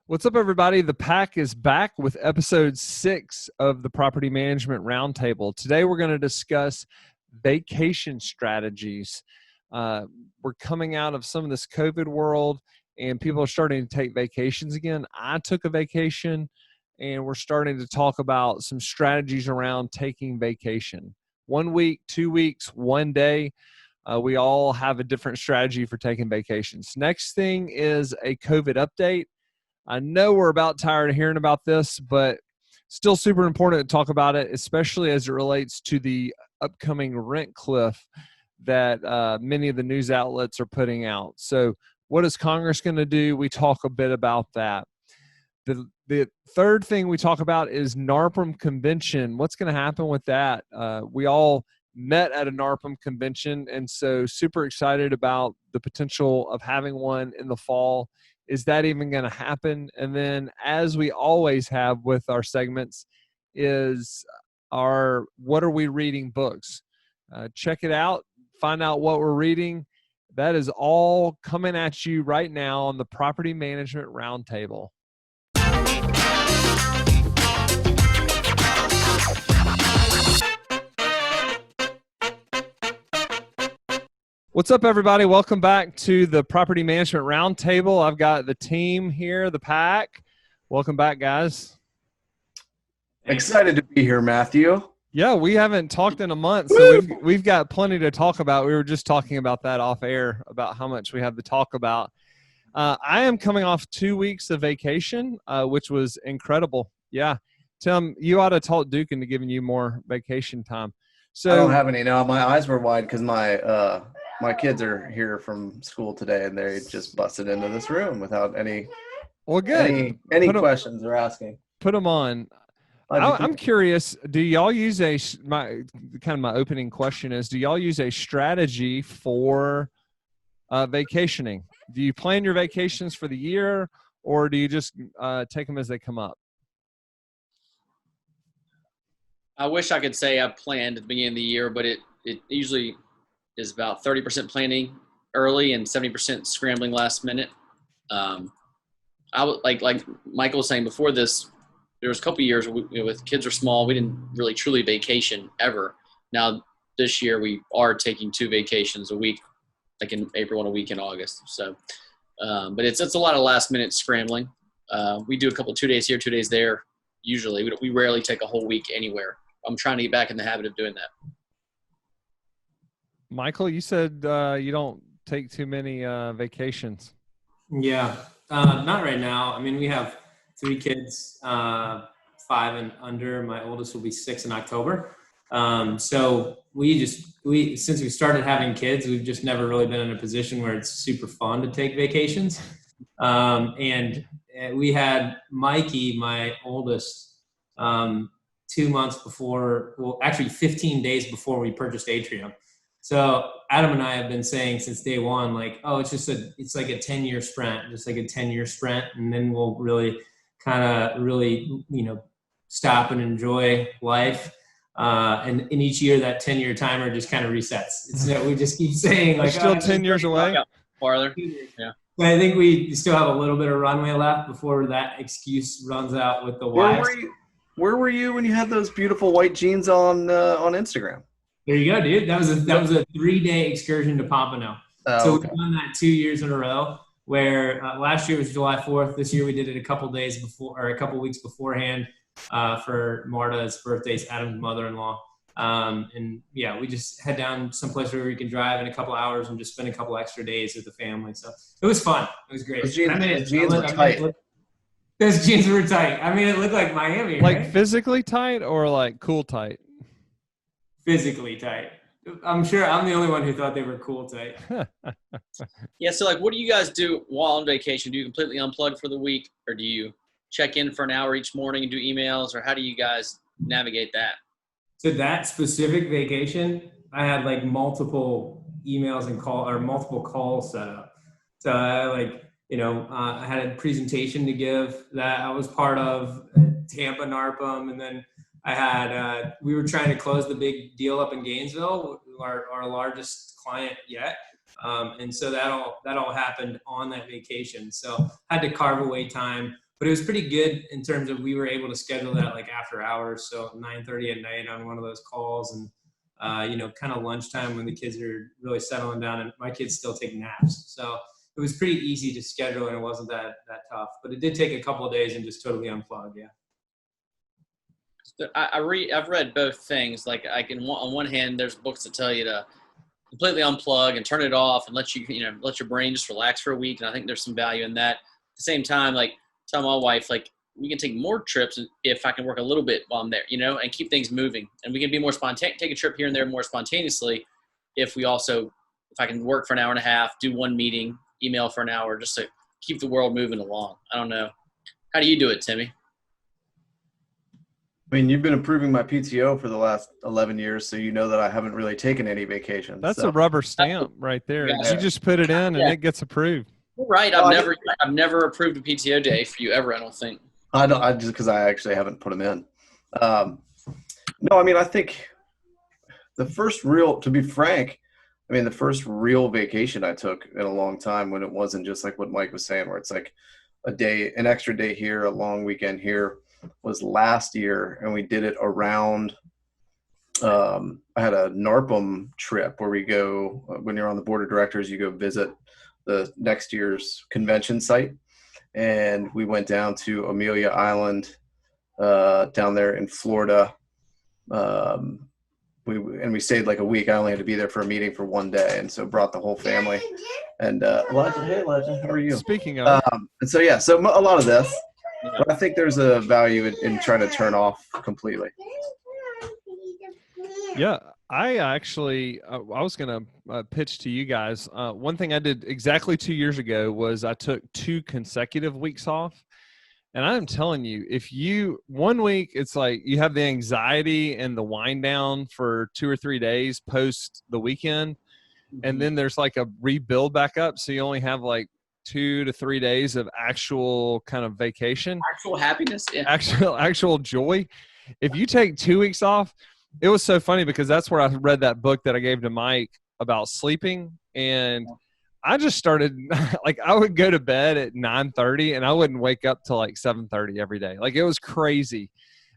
What's up, everybody? The Pack is back with episode 6 of the Property Management Roundtable. Today, we're going to discuss vacation strategies. We're coming out of some of this COVID world, and people are starting to take vacations again. I took a vacation, and we're starting to talk about some strategies around taking vacation. 1 week, 2 weeks, 1 day. We all have a different strategy for taking vacations. Next thing is a COVID update. I know we're about tired of hearing about this, but still super important to talk about it, especially as it relates to the upcoming rent cliff that many of the news outlets are putting out. So what is Congress going to do? We talk a bit about that. The third thing we talk about is NARPM convention. What's going to happen with that? We all met at a NARPM convention, and so super excited about the potential of having one in the fall. Is that even going to happen? And then, as we always have with our segments, is our what are we reading books? Check it out. Find out what we're reading. That is all coming at you right now on the Property Management Roundtable. What's up, everybody? Welcome back to the Property Management Roundtable. I've got the team here, the Pack. Welcome back, guys. Excited to be here, Matthew. Yeah, we haven't talked in a month, so we've got plenty to talk about. We were just talking about that off air, about how much we have to talk about. I am coming off 2 weeks of vacation, which was incredible. Yeah. Tim, you ought to talk Duke into giving you more vacation time. So I don't have any now. My eyes were wide because my kids are here from school today, and they just busted into this room without any any questions they're asking. Put them on. I'm curious. Do y'all use my opening question is: do y'all use a strategy for vacationing? Do you plan your vacations for the year, or do you just take them as they come up? I wish I could say I planned at the beginning of the year, but it usually is about 30% planning early and 70% scrambling last minute. I would like Michael was saying before this, there was a couple of years with kids are small, we didn't really truly vacation ever. Now this year we are taking 2 vacations a week, like in April and a week in August. So, but it's a lot of last minute scrambling. We do a couple 2 days here, 2 days there. Usually we rarely take a whole week anywhere. I'm trying to get back in the habit of doing that. Michael, you said you don't take too many vacations. Yeah, not right now. I mean, we have 3 kids, 5 and under. My oldest will be 6 in October. So since we started having kids, we've just never really been in a position where it's super fun to take vacations. And we had Mikey, my oldest, 2 months before, well, actually 15 days before we purchased Atrium. So Adam and I have been saying since day one, like, oh, it's like a 10-year sprint, just like a 10-year sprint. And then we'll really stop and enjoy life. And in each year, that 10-year timer just kind of resets. We just keep saying like, still 10 years away. Farther. Yeah. But I think we still have a little bit of runway left before that excuse runs out with the wives. Where were you when you had those beautiful white jeans on Instagram? There you go, dude. That was a 3-day excursion to Pompano. So we've done that 2 years in a row. Where last year was July 4th. This year we did it a couple days before, or a couple weeks beforehand, for Marta's birthday, Adam's mother-in-law. And yeah, we just head down someplace where we can drive in a couple hours and just spend a couple extra days with the family. So it was fun. It was great. Those jeans were tight. Those jeans were tight. I mean, it looked like Miami. Like right? Physically tight or like cool tight? Physically tight. I'm sure I'm the only one who thought they were cool tight. Yeah. So like, what do you guys do while on vacation? Do you completely unplug for the week, or do you check in for an hour each morning and do emails, or how do you guys navigate that? So that specific vacation, I had like multiple emails and multiple calls set up. So I had a presentation to give that I was part of, Tampa NARPM, and then I had we were trying to close the big deal up in Gainesville, our largest client yet. And so that all happened on that vacation. So I had to carve away time But it was pretty good in terms of we were able to schedule that like after hours, so 9:30 at night on one of those calls, and kind of lunchtime when the kids are really settling down, and my kids still take naps, so it was pretty easy to schedule, and it wasn't that tough. But it did take a couple of days and just totally unplug. Yeah. I've read both things. Like on one hand, there's books that tell you to completely unplug and turn it off and let your brain just relax for a week. And I think there's some value in that. At the same time, like tell my wife, like we can take more trips if I can work a little bit while I'm there, and keep things moving. And we can be more spontaneous, take a trip here and there more spontaneously if I can work for an hour and a half, do one meeting, email for an hour, just to keep the world moving along. I don't know. How do you do it, Timmy? I mean, you've been approving my PTO for the last 11 years, so you know that I haven't really taken any vacations. That's a rubber stamp right there. Yeah. You just put it in and it gets approved. You're right. I've never approved a PTO day for you ever, I don't think. I just because I actually haven't put them in. No, I mean, I think to be frank, the first real vacation I took in a long time, when it wasn't just like what Mike was saying, where it's like an extra day here, a long weekend here, was last year. And we did it around, I had a NARPM trip where we go, when you're on the board of directors, you go visit the next year's convention site. And we went down to Amelia Island, down there in Florida. We stayed like a week. I only had to be there for a meeting for one day, and so brought the whole family. And Elijah, hey Elijah, how are you? Speaking of, and so so a lot of this, but I think there's a value in trying to turn off completely. Yeah, I actually, I was going to pitch to you guys. One thing I did exactly 2 years ago was I took 2 consecutive weeks off. And I'm telling you, one week, it's like you have the anxiety and the wind down for 2 or 3 days post the weekend. And then there's like a rebuild back up. So you only have like 2 to 3 days of actual kind of vacation. Actual happiness. Yeah. Actual joy. If you take 2 weeks off, it was so funny because that's where I read that book that I gave to Mike about sleeping. And I just started, like, I would go to bed at 9:30 and I wouldn't wake up till like 7:30 every day. Like, it was crazy.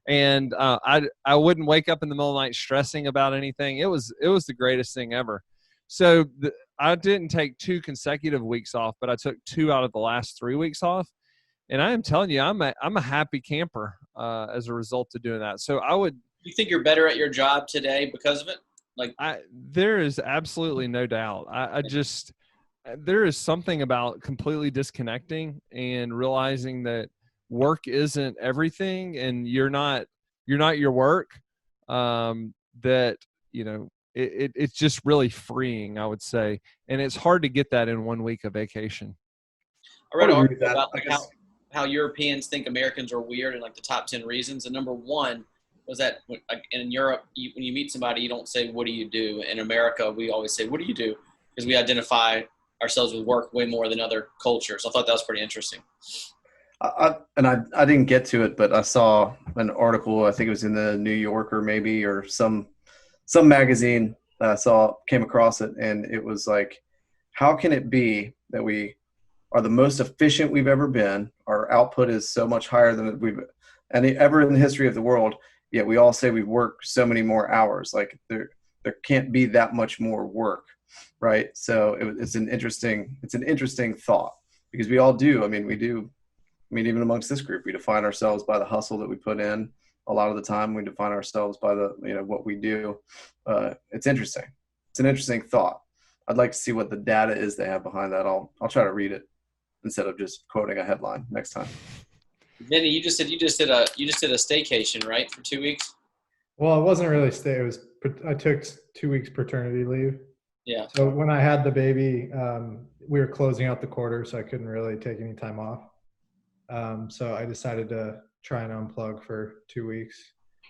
And I wouldn't wake up in the middle of the night stressing about anything. It was the greatest thing ever. So I didn't take 2 consecutive weeks off, but I took 2 out of the last 3 weeks off. And I am telling you, I'm a happy camper as a result of doing that. So I would. You think you're better at your job today because of it? There is absolutely no doubt. There is something about completely disconnecting and realizing that work isn't everything and you're not your work. It's just really freeing, I would say. And it's hard to get that in 1 week of vacation. I read an article about how Europeans think Americans are weird and like the top 10 reasons. And number 1 was that in Europe, when you meet somebody, you don't say, "What do you do?" In America, we always say, "What do you do?" Because we identify ourselves with work way more than other cultures. I thought that was pretty interesting. I didn't get to it, but I saw an article. I think it was in the New Yorker maybe, or some magazine that I came across it. And it was like, how can it be that we are the most efficient we've ever been? Our output is so much higher than we've ever in the history of the world. Yet we all say we've worked so many more hours. Like there can't be that much more work. Right. So it's an interesting thought, because we all do. Even amongst this group, we define ourselves by the hustle that we put in. A lot of the time we define ourselves by what we do. It's interesting. It's an interesting thought. I'd like to see what the data is they have behind that. I'll try to read it instead of just quoting a headline next time. Vinny, you just did a staycation, right? For 2 weeks. Well, it wasn't really I took 2 weeks paternity leave. Yeah. So when I had the baby, we were closing out the quarter, so I couldn't really take any time off. So I decided to try and unplug for 2 weeks.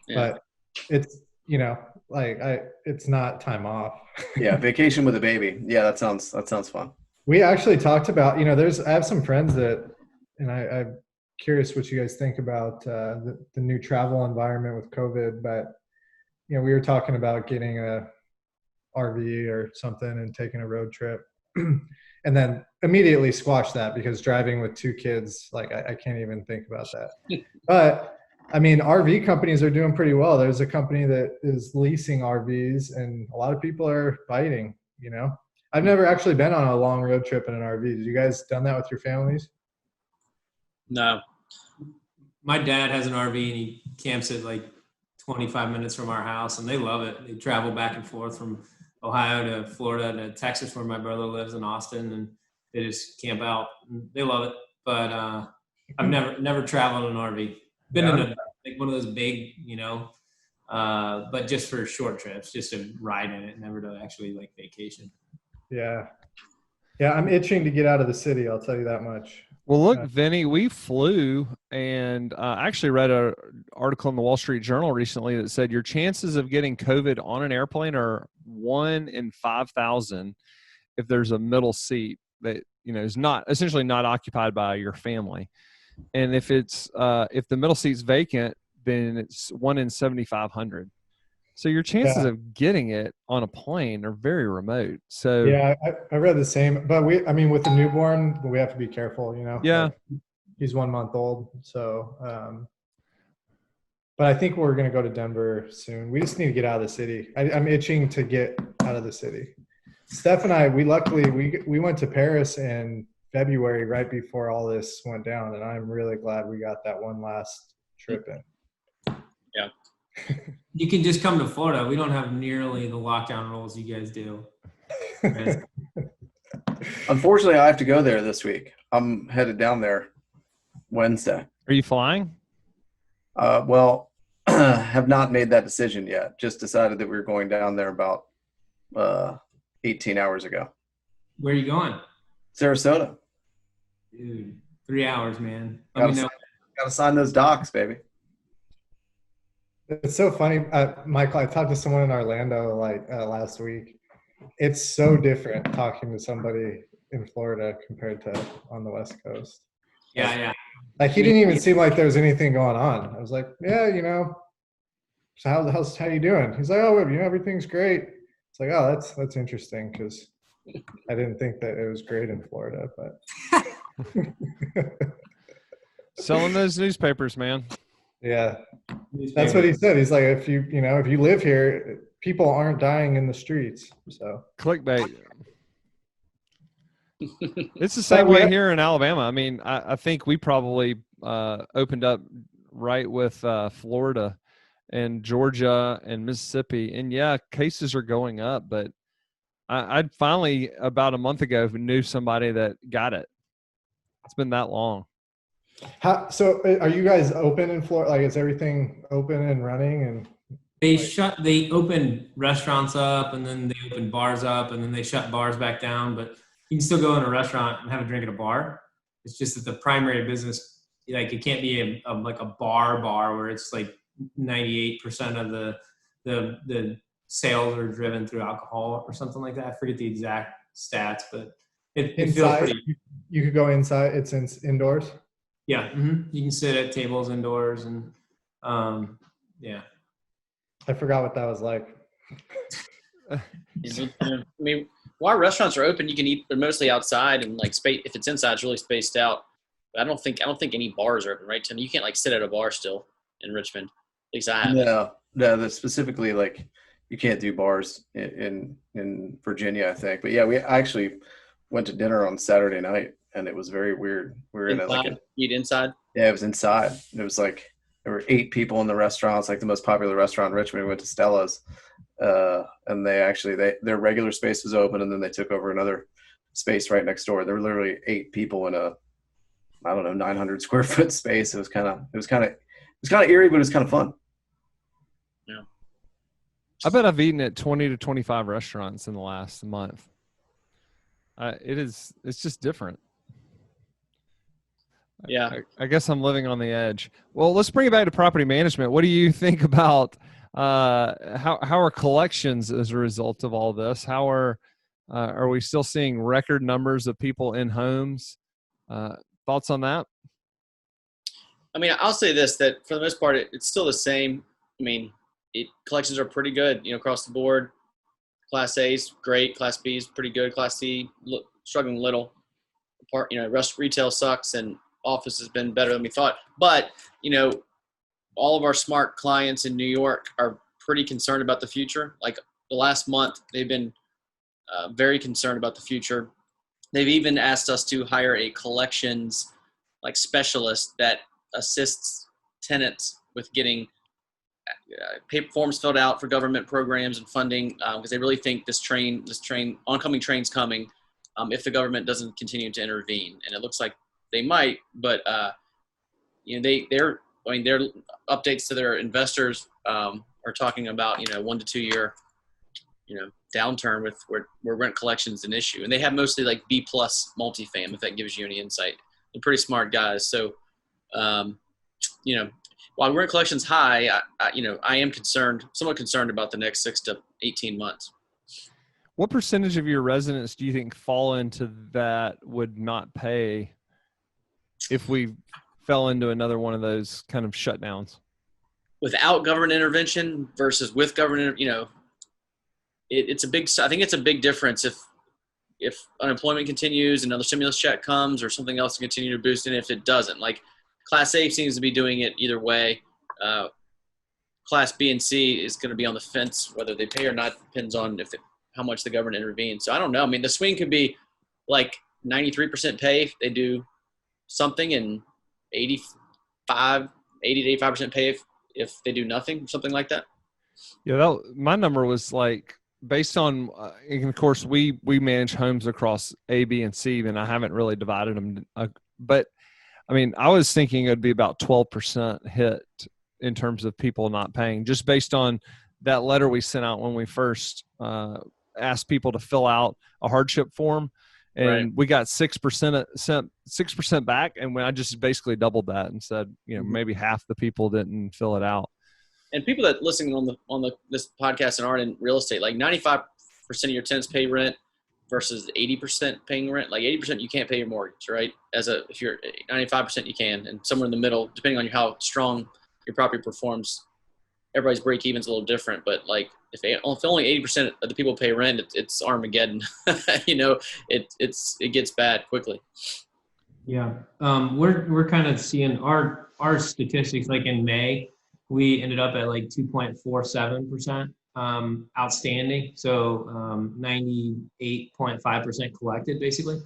Yeah. But it's, it's not time off. Yeah, vacation with a baby. Yeah, that sounds fun. We actually talked about, I have some friends and I'm curious what you guys think about the new travel environment with COVID. But, we were talking about getting a RV or something and taking a road trip. And and then immediately squash that because driving with 2 kids, like I can't even think about that. But I mean, RV companies are doing pretty well. There's a company that is leasing RVs, and a lot of people are biting, you know. I've never actually been on a long road trip in an RV. Did you guys done that with your families? No. My dad has an RV and he camps it like 25 minutes from our house, and they love it. They travel back and forth from Ohio to Florida to Texas, where my brother lives in Austin, and they just camp out. They love it. But I've never traveled in an RV. Been in like one of those big, but just for short trips, just to ride in it, never to actually like vacation. Yeah. Yeah, I'm itching to get out of the city, I'll tell you that much. Well, look, Vinny, we flew, and I actually read an article in the Wall Street Journal recently that said your chances of getting COVID on an airplane are 1 in 5,000 if there's a middle seat that is essentially not occupied by your family, and if the middle seat's vacant, then it's 1 in 7,500. So your chances of getting it on a plane are very remote. So yeah, I read the same, but with the newborn, we have to be careful, Yeah, like, he's 1 month old. So, but I think we're going to go to Denver soon. We just need to get out of the city. I'm itching to get out of the city. Steph and I, we went to Paris in February, right before all this went down. And I'm really glad we got that one last trip in. Yeah. You can just come to Florida. We don't have nearly the lockdown rules you guys do. Unfortunately, I have to go there this week. I'm headed down there Wednesday. are you flying? Well, have not made that decision yet. Just decided that we were going down there about 18 hours ago. Where are you going? Sarasota. Dude, 3 hours, man. Let me know. Gotta sign those docs, baby. It's so funny, Michael. I talked to someone in Orlando last week. It's so different talking to somebody in Florida compared to on the West Coast. Yeah. Like he didn't even seem like there was anything going on. I was like, yeah, so how you doing? He's like, oh, everything's great. It's like, oh, that's interesting because I didn't think that it was great in Florida, but Selling those newspapers, man. yeah. That's what he said. He's like, if you live here, people aren't dying in the streets. So Clickbait. It's the same way here in Alabama. I mean, I think we probably opened up right with Florida and Georgia and Mississippi. And yeah, cases are going up, but I'd finally about a month ago knew somebody that got it. It's been that long. So are you guys open in Florida? Like, is everything open and running? And they open restaurants up, and then they open bars up, and then they shut bars back down. But you can still go in a restaurant and have a drink at a bar. It's just that the primary business, like, it can't be like a bar where it's like 98% of the sales are driven through alcohol or something like that. I forget the exact stats, but it feels pretty. You could go inside. It's indoors. Yeah, you can sit at tables indoors, and yeah. I forgot what that was like. I mean, while restaurants are open, you can eat. They're mostly outside, and like space. If it's inside, it's really spaced out. But I don't think any bars are open, right, Tim? You can't like sit at a bar still in Richmond. At least I haven't. No, that's specifically like you can't do bars in Virginia, I think. But yeah, I actually went to dinner on Saturday night, and it was very weird. We were eat inside. Yeah, it was inside. It was like there were 8 people in the restaurant. It's like the most popular restaurant in Richmond. We went to Stella's, and their regular space was open, and then they took over another space right next door. There were literally 8 people in a 900 square foot space. It was kind of eerie, but it was kind of fun. Yeah, I bet I've eaten at 20 to 25 restaurants in the last month. It's just different. Yeah. I guess I'm living on the edge. Well, let's bring it back to property management. What do you think about how are collections as a result of all this? How are we still seeing record numbers of people in homes? Thoughts on that? I mean, I'll say this, that for the most part, it's still the same. I mean, collections are pretty good, across the board. Class A's great, Class B's pretty good, Class C struggling a little. Retail sucks and office has been better than we thought. But, all of our smart clients in New York are pretty concerned about the future. Like the last month, they've been very concerned about the future. They've even asked us to hire a collections specialist that assists tenants with getting paper forms filled out for government programs and funding, because they really think this oncoming train's coming if the government doesn't continue to intervene. And it looks like they might, but their updates to their investors are talking about 1 to 2 year downturn with where rent collection is an issue, and they have mostly B+ multifam, if that gives you any insight. They're pretty smart guys. So while rent collection's high, I am somewhat concerned about the next 6 to 18 months. What percentage of your residents do you think fall into that would not pay if we fell into another one of those kind of shutdowns? Without government intervention versus with government, it's a big. I think it's a big difference if unemployment continues, another stimulus check comes, or something else to continue to boost it. If it doesn't, Class A seems to be doing it either way. Class B and C is going to be on the fence whether they pay or not. Depends on how much the government intervenes. So I don't know. I mean, the swing could be 93% pay if they do something, and 80 to 85% pay if they do nothing, something like that. Yeah, my number was based on, and of course we manage homes across A, B, and C, and I haven't really divided them. But I mean, I was thinking it'd be about 12% hit in terms of people not paying, just based on that letter we sent out when we first asked people to fill out a hardship form. And right. We got 6% back, and when I just basically doubled that and said, maybe half the people didn't fill it out. And people that listening on this podcast and aren't in real estate, 95% of your tenants pay rent versus 80% paying rent. 80% you can't pay your mortgage, right? If you're 95% you can, and somewhere in the middle, depending on how strong your property performs, everybody's break even's a little different. But if only 80% of the people pay rent, it's Armageddon. It gets bad quickly. Yeah, we're kind of seeing our statistics. In May, we ended up at 2.47% outstanding, so 98.5% collected basically.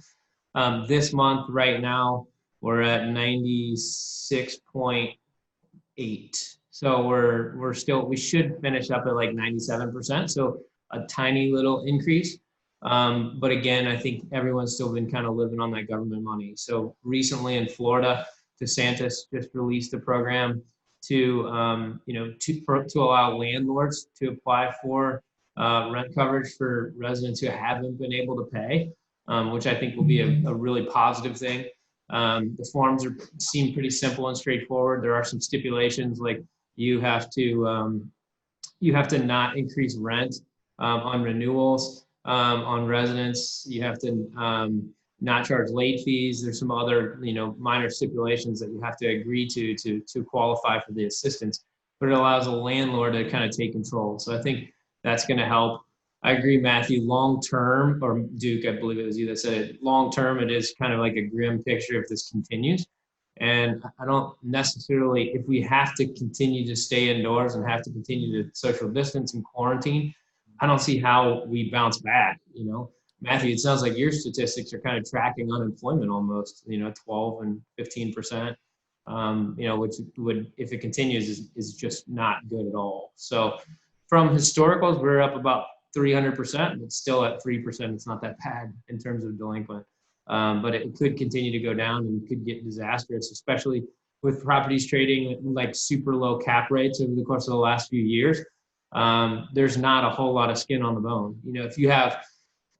This month, right now, we're at 96.8. So we should finish up at 97%. So a tiny little increase. But again, I think everyone's still been kind of living on that government money. So recently in Florida, DeSantis just released a program to allow landlords to apply for rent coverage for residents who haven't been able to pay, which I think will be a really positive thing. The forms seem pretty simple and straightforward. There are some stipulations, you have to not increase rent on renewals. On residents, you have to not charge late fees. There's some other, minor stipulations that you have to agree to qualify for the assistance, but it allows a landlord to kind of take control. So I think that's going to help. I agree, Matthew, long-term, or Duke, I believe it was you that said it, long-term, it is kind of like a grim picture if this continues. And I don't necessarily, if we have to continue to stay indoors and have to continue to social distance and quarantine, I don't see how we bounce back. Matthew, it sounds like your statistics are kind of tracking unemployment almost, 12 and 15%, which would, if it continues, is just not good at all. So from historicals, we're up about 300%, but still at 3%. It's not that bad in terms of delinquent. But it could continue to go down and could get disastrous, especially with properties trading at super low cap rates over the course of the last few years. There's not a whole lot of skin on the bone. If you have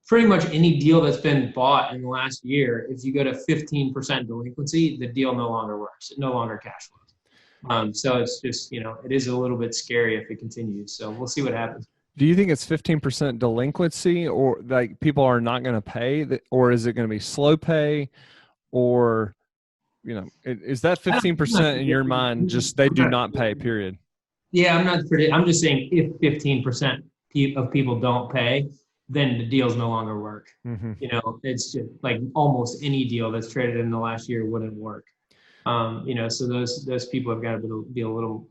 pretty much any deal that's been bought in the last year, if you go to 15% delinquency, the deal no longer works. It no longer cash flows. So it's just, it is a little bit scary if it continues. So we'll see what happens. Do you think it's 15% delinquency, or people are not going to pay, or is it going to be slow pay, or, is that 15% in your mind just they do not pay, period? Yeah, I'm just saying if 15% of people don't pay, then the deals no longer work. Mm-hmm. You know, it's just like almost any deal that's traded in the last year wouldn't work. You know, so those people have got to be a little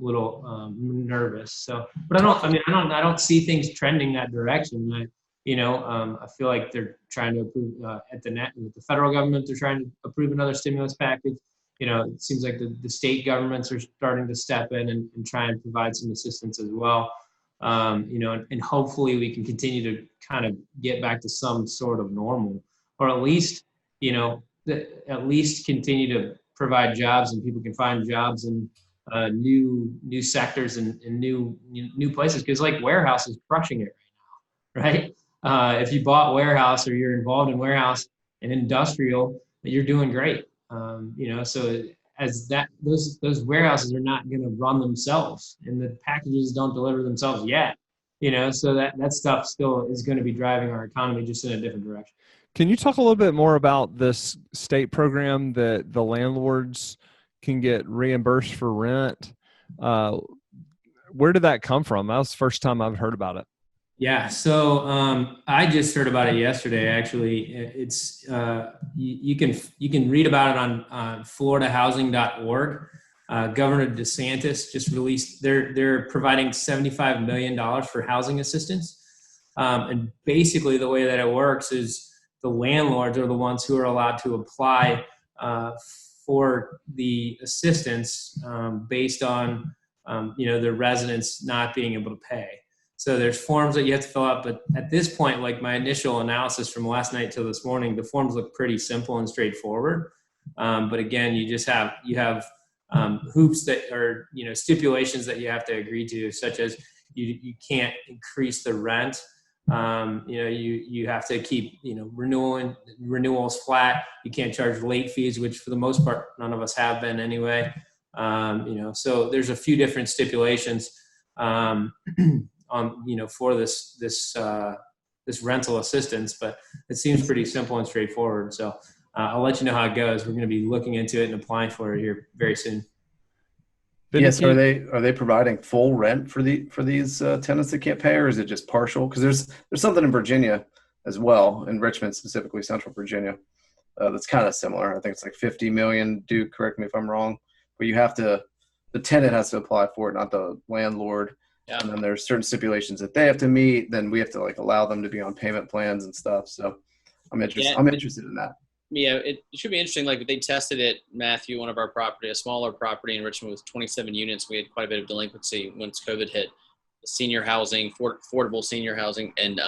nervous. So, but I don't see things trending that direction. I feel like they're trying to approve with the federal government. They're trying to approve another stimulus package. You know, it seems like the state governments are starting to step in and try and provide some assistance as well. You know, and hopefully we can continue to kind of get back to some sort of normal, or at least, you know, at least continue to provide jobs and people can find jobs in new sectors and new places. Because like warehouse is crushing it right now, right? If you bought warehouse or you're involved in warehouse and industrial, you're doing great. You know, so as that those warehouses are not going to run themselves and the packages don't deliver themselves yet, you know, so that stuff still is going to be driving our economy just in a different direction. Can you talk a little bit more about this state program that the landlords can get reimbursed for rent? Where did that come from? That was the first time I've heard about it. Yeah, so I just heard about it yesterday. Actually, it's you can read about it on floridahousing.org. Governor DeSantis just released they're providing $75 million for housing assistance, and basically the way that it works is the landlords are the ones who are allowed to apply for the assistance based on you know, the residents not being able to pay. So there's forms that you have to fill out, but at this point, like my initial analysis from last night till this morning, the forms look pretty simple and straightforward. But again, you have hoops that are, you know, stipulations that you have to agree to, such as you can't increase the rent. You know, you have to keep, you know, renewals flat. You can't charge late fees, which for the most part, none of us have been anyway. You know, so there's a few different stipulations. You know, for this rental assistance, but it seems pretty simple and straightforward. So I'll let you know how it goes. We're going to be looking into it and applying for it here very soon. Yes, are they providing full rent for these tenants that can't pay, or is it just partial? Because there's something in Virginia as well, in Richmond specifically, Central Virginia, that's kind of similar. I think it's like $50 million. Duke, correct me if I'm wrong, but the tenant has to apply for it, not the landlord. Yeah. And then there's certain stipulations that they have to meet. Then we have to like allow them to be on payment plans and stuff. So I'm interested. Yeah. I'm interested in that. Yeah, it should be interesting. Like they tested it, Matthew, one of our property, a smaller property in Richmond with 27 units. We had quite a bit of delinquency once COVID hit. Senior housing, affordable senior housing, and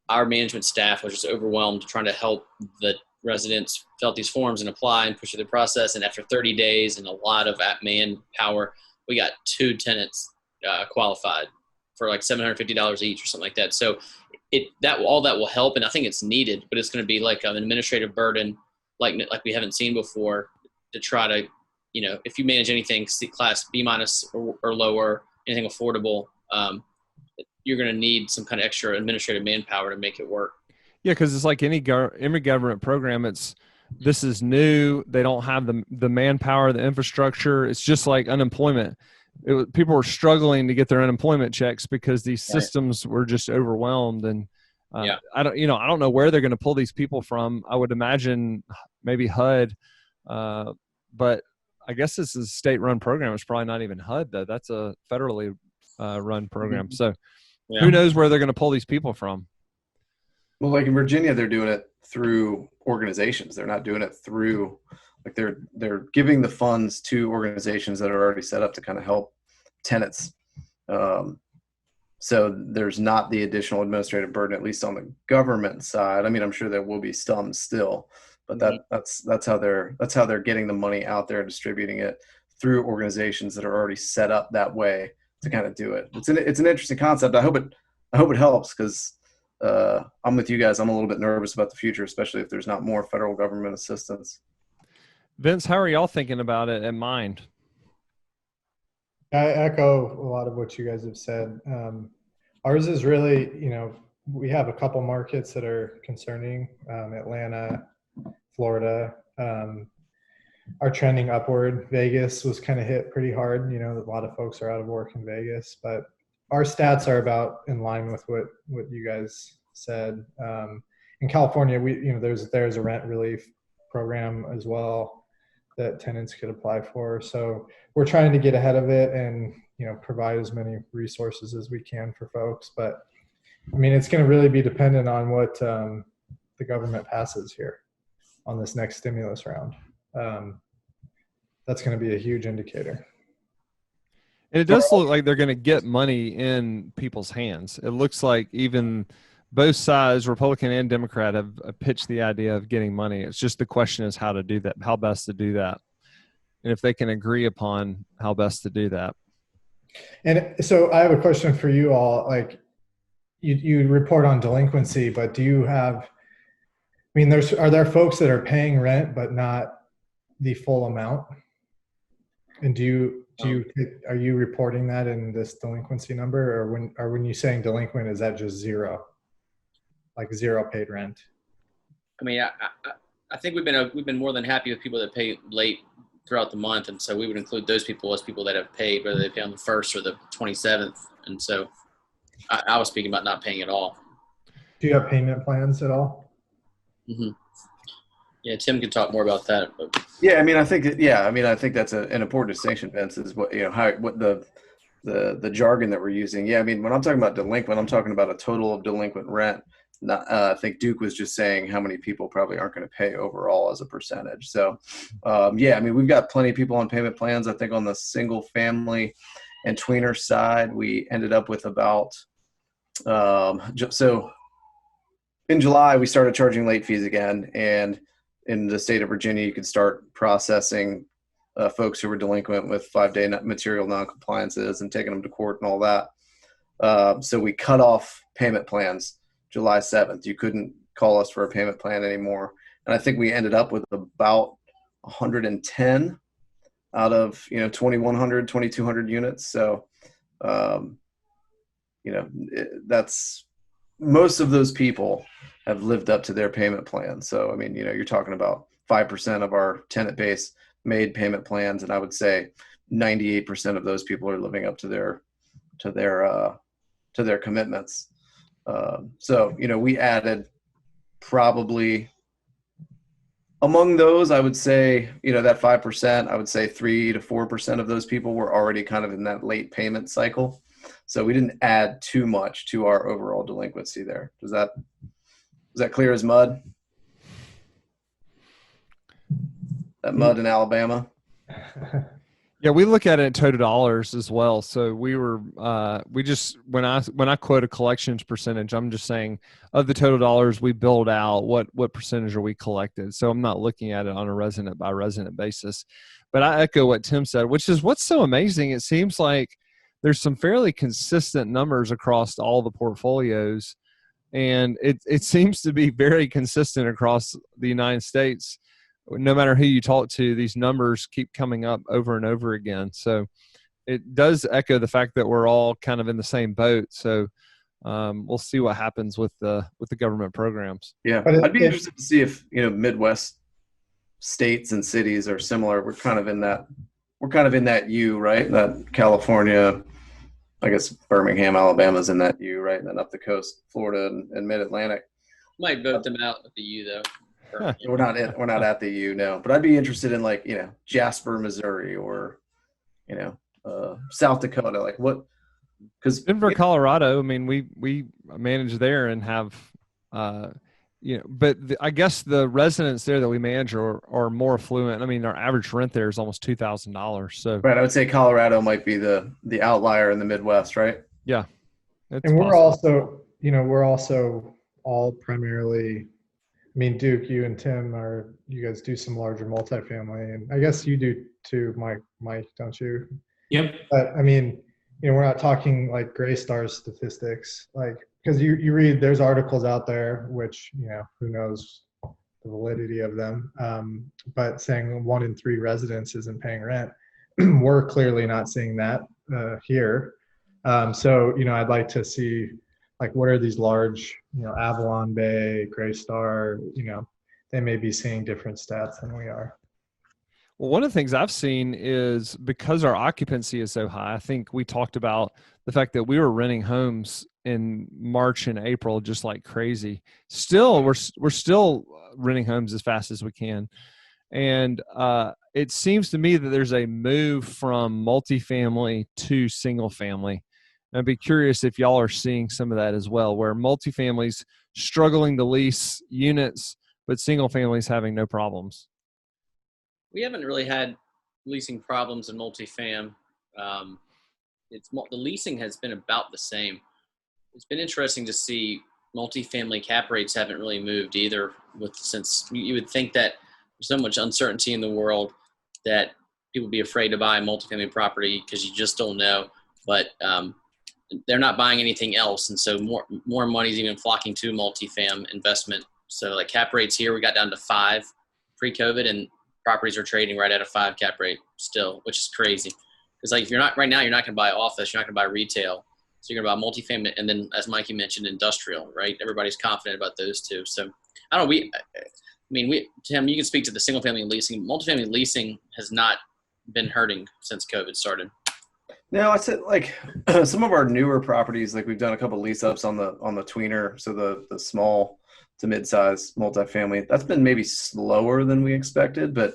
our management staff was just overwhelmed trying to help the residents fill out these forms and apply and push through the process. And after 30 days and a lot of manpower, we got 2 tenants qualified for like $750 each or something like that. So all that will help, and I think it's needed, but it's going to be like an administrative burden like we haven't seen before to try to, you know, if you manage anything class B- or lower, anything affordable, you're going to need some kind of extra administrative manpower to make it work. Yeah, because it's like any government program. This is new. They don't have the manpower, the infrastructure. It's just like unemployment. People were struggling to get their unemployment checks because these systems were just overwhelmed. And I don't know where they're going to pull these people from. I would imagine maybe HUD, but I guess this is a state-run program. It's probably not even HUD though. That's a federally run program. So who knows where they're going to pull these people from? Well, like in Virginia, they're doing it through organizations. They're not doing it through, like they're giving the funds to organizations that are already set up to kind of help tenants. So there's not the additional administrative burden, at least on the government side. I mean, I'm sure there will be some still, but that's how they're getting the money out there and distributing it through organizations that are already set up that way to kind of do it. It's an interesting concept. I hope it helps, because I'm with you guys. I'm a little bit nervous about the future, especially if there's not more federal government assistance. Vince, how are y'all thinking about it at Mind? I echo a lot of what you guys have said. Ours is really, we have a couple markets that are concerning. Atlanta, Florida are trending upward. Vegas was kind of hit pretty hard. A lot of folks are out of work in Vegas, but our stats are about in line with what you guys said. In California, there's a rent relief program as well that tenants could apply for. So we're trying to get ahead of it and provide as many resources as we can for folks. But I mean, it's going to really be dependent on what the government passes here on this next stimulus round. That's going to be a huge indicator. And it does look like they're going to get money in people's hands. It looks like even both sides, Republican and Democrat, have pitched the idea of getting money. It's just the question is how to do that, how best to do that, and if they can agree upon how best to do that. And so I have a question for you all. Like, you report on delinquency, but do you have, I mean, are there folks that are paying rent but not the full amount? And are you reporting that in this delinquency number, or when you're saying delinquent, is that just zero, like zero paid rent? I mean, I think we've been more than happy with people that pay late throughout the month, and so we would include those people as people that have paid, whether they pay on the 1st or the 27th. And so I was speaking about not paying at all. Do you have payment plans at all? Mm-hmm. Yeah, Tim can talk more about that. But. Yeah, I mean, I think that's an important distinction, Vince, is what the jargon that we're using. Yeah, I mean, when I'm talking about delinquent, I'm talking about a total of delinquent rent. Not, I think Duke was just saying how many people probably aren't going to pay overall as a percentage. So, yeah, I mean, we've got plenty of people on payment plans. I think on the single family and tweener side, we ended up with about so in July we started charging late fees again, and in the state of Virginia, you could start processing folks who were delinquent with 5-day material noncompliances and taking them to court and all that. So we cut off payment plans July 7th. You couldn't call us for a payment plan anymore. And I think we ended up with about 110 out of 2,100, 2,200 units. So, that's most of those people have lived up to their payment plan. So, I mean, you're talking about 5% of our tenant base made payment plans, and I would say 98% of those people are living up to their commitments. So, we added probably among those, I would say, that 5%, I would say 3 to 4% of those people were already kind of in that late payment cycle. So we didn't add too much to our overall delinquency there. Is that clear as mud? That mud in Alabama? Yeah, we look at it in total dollars as well. So when I quote a collections percentage, I'm just saying of the total dollars we billed out, what percentage are we collected? So I'm not looking at it on a resident by resident basis. But I echo what Tim said, which is what's so amazing. It seems like there's some fairly consistent numbers across all the portfolios, and it seems to be very consistent across the United States. No matter who you talk to, these numbers keep coming up over and over again. So it does echo the fact that we're all kind of in the same boat. So we'll see what happens with the government programs. Yeah, I'd be interested to see if Midwest states and cities are similar. We're kind of in that U, right? That California, I guess Birmingham, Alabama's in that U, right? And then up the coast, Florida and Mid-Atlantic. Might vote them out at the U though. We're not at the U, no. But I'd be interested in Jasper, Missouri, or South Dakota. Like what? Because Denver, Colorado. I mean, we manage there and have, but I guess the residents there that we manage are more affluent. I mean, our average rent there is almost $2,000. So right, I would say Colorado might be the outlier in the Midwest, right? Yeah, and we're also all primarily. I mean, Duke, you and Tim you guys do some larger multifamily, and I guess you do too, Mike, don't you? Yep. But I mean, we're not talking like Gray Star statistics, like, because you read, there's articles out there, which, who knows the validity of them, but saying 1 in 3 residents isn't paying rent. We're clearly not seeing that here. So, I'd like to see, like, what are these large, Avalon Bay, Gray Star, they may be seeing different stats than we are. Well, one of the things I've seen is because our occupancy is so high, I think we talked about the fact that we were renting homes in March and April just like crazy. Still, we're still renting homes as fast as we can. And it seems to me that there's a move from multifamily to single family. I'd be curious if y'all are seeing some of that as well, where multifamilies struggling to lease units, but single families having no problems. We haven't really had leasing problems in multifam. The leasing has been about the same. It's been interesting to see multifamily cap rates haven't really moved either. Since you would think that there's so much uncertainty in the world that people would be afraid to buy a multifamily property because you just don't know. But they're not buying anything else, and so more money is even flocking to multifam investment. So like cap rates here, we got down to 5 pre-COVID, and properties are trading right at a 5 cap rate still, which is crazy. Because like if you're not right now, you're not going to buy office, you're not going to buy retail, so you're going to buy multifamily, and then as Mikey mentioned, industrial. Right? Everybody's confident about those two. So I don't know. Tim, you can speak to the single family leasing. Multifamily leasing has not been hurting since COVID started. No, I said like some of our newer properties, like we've done a couple lease ups on the tweener, so the small to mid-size multifamily. That's been maybe slower than we expected, but